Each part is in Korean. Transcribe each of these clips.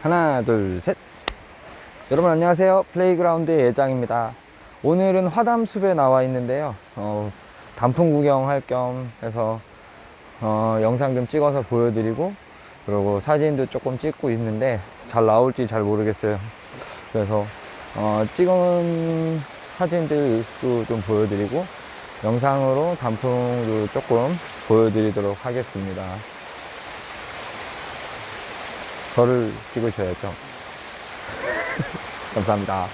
하나 둘 셋. 여러분 안녕하세요. 플레이그라운드의 예장입니다. 오늘은 화담숲에 나와 있는데요. 단풍 구경할 겸 해서 영상 좀 찍어서 보여드리고, 그리고 사진도 조금 찍고 있는데 잘 나올지 잘 모르겠어요. 그래서 찍은 사진들도 좀 보여드리고, 영상으로 단풍도 조금 보여드리도록 하겠습니다. 저를 찍으셔야죠. 감사합니다.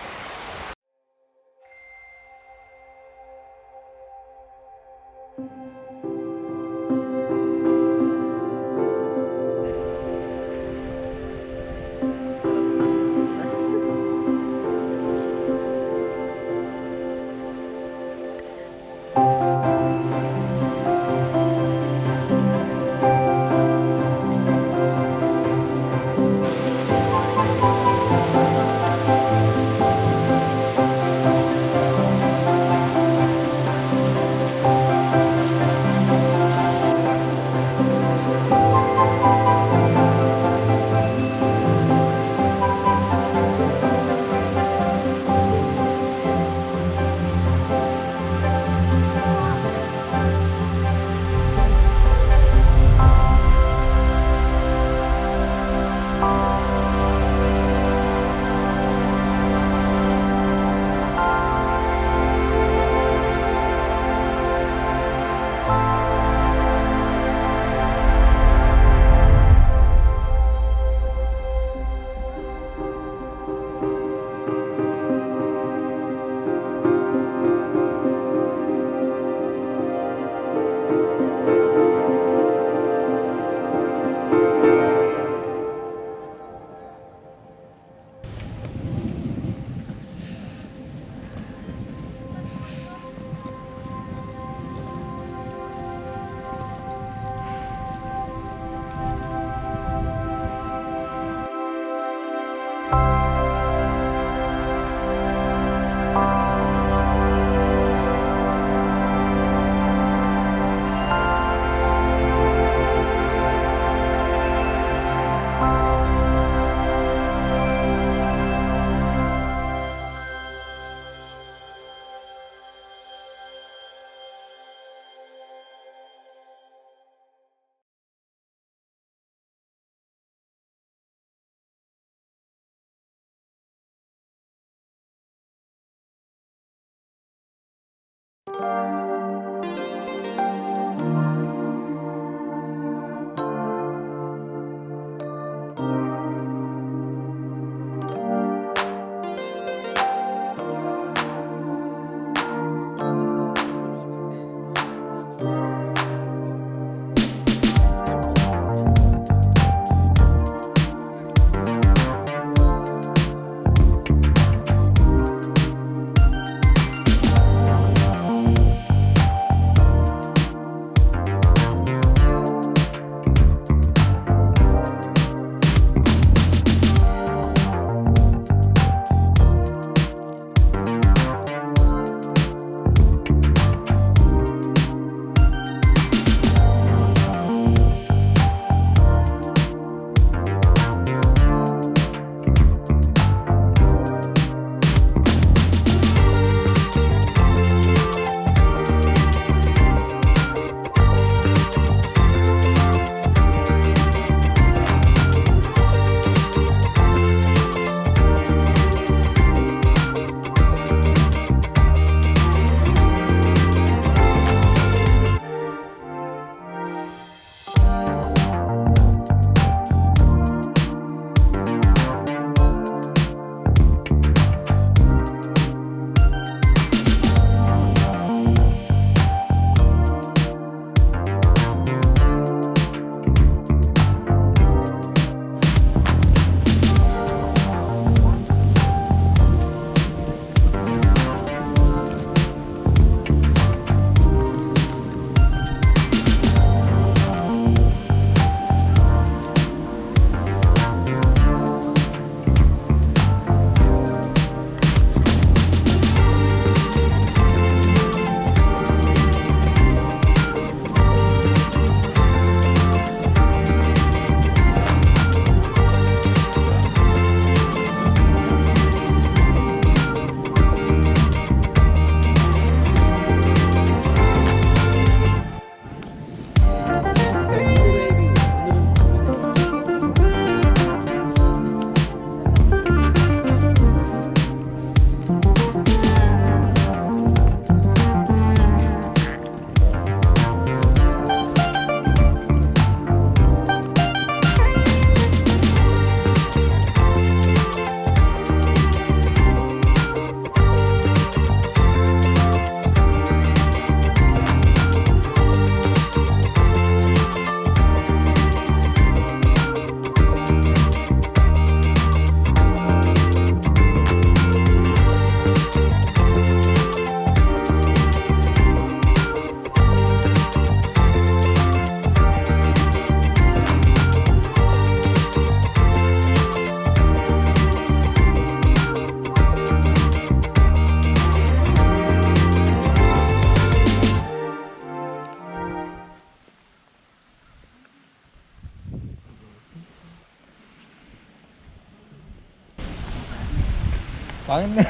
망했네.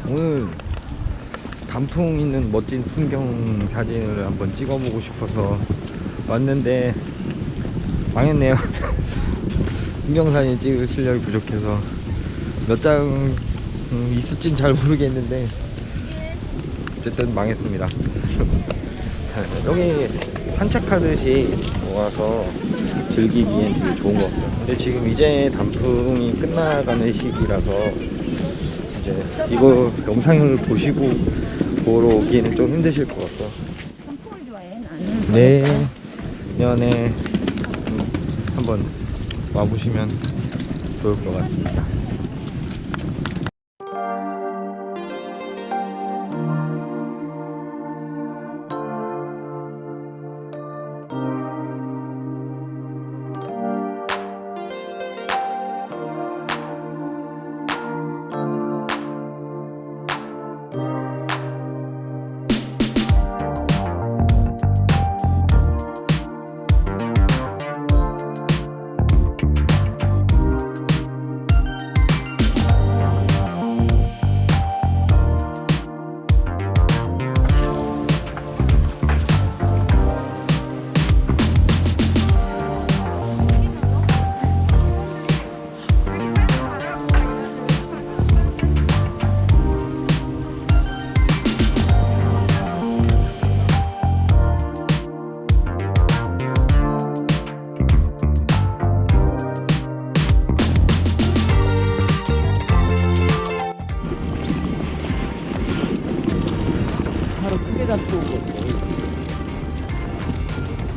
오늘 단풍 있는 멋진 풍경 사진을 한번 찍어보고 싶어서 왔는데 망했네요. 풍경 사진 찍을 실력이 부족해서 몇 장 있을진 잘 모르겠는데 어쨌든 망했습니다. 여기 산책하듯이 와서 즐기기엔 되게 좋은 것 같아요. 근데 지금 이제 단풍이 끝나가는 시기라서 이제 이거 영상을 보시고 보러 오기에는 좀 힘드실 것 같아요. 단풍을 좋아해 나는. 내년에 한번 와보시면 좋을 것 같습니다.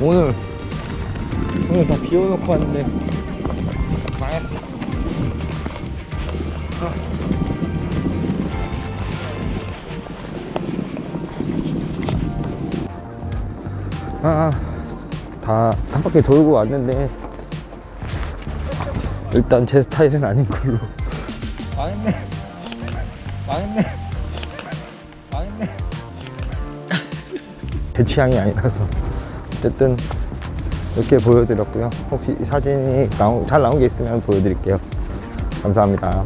오늘 다 비워놓고 왔는데 망했어. 다 한 바퀴 돌고 왔는데 일단 제 스타일은 아닌 걸로. 망했네. 제 취향이 아니라서 어쨌든 이렇게 보여드렸고요. 혹시 사진이 잘 나온 게 있으면 보여드릴게요. 감사합니다.